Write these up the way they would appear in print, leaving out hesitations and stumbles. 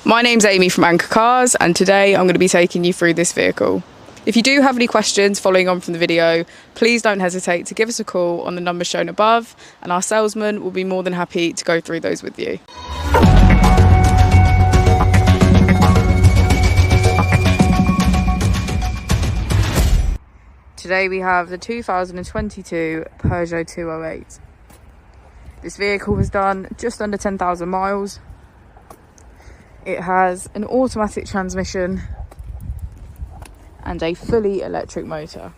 My name's Amy from Anchor Cars, and today I'm going to be taking you through this vehicle. If you do have any questions following on from the video, please don't hesitate to give us a call on the number shown above, and our salesman will be more than happy to go through those with you. Today we have the 2022 Peugeot 208. This vehicle has done just under 10,000 miles. It has an automatic transmission and a fully electric motor.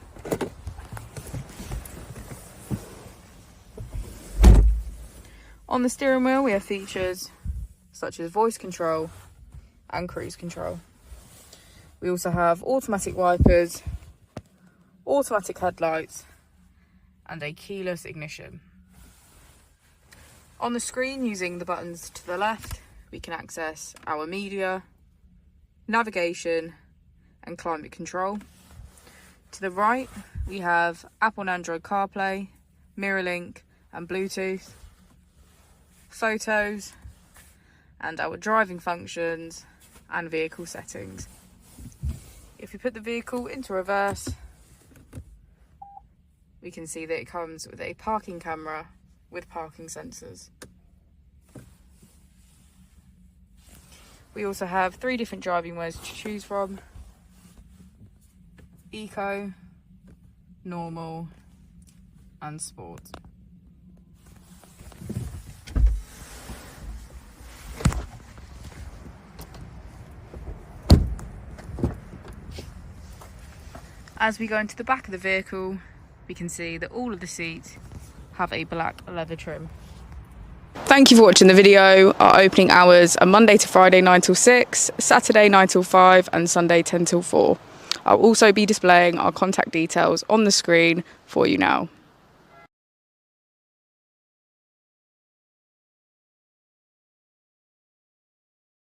On the steering wheel we have features such as voice control and cruise control. We also have automatic wipers, automatic headlights and a keyless ignition. On the screen, using the buttons to the left, we can access our media, navigation and climate control. To the right we have Apple and Android CarPlay, MirrorLink and Bluetooth, photos and our driving functions and vehicle settings. If we put the vehicle into reverse, we can see that it comes with a parking camera with parking sensors. We also have 3 different driving modes to choose from: Eco, Normal and Sport. As we go into the back of the vehicle, we can see that all of the seats have a black leather trim. Thank you for watching the video. Our opening hours are Monday to Friday 9 till 6, Saturday 9 till 5 and Sunday 10 till 4. I'll also be displaying our contact details on the screen for you now.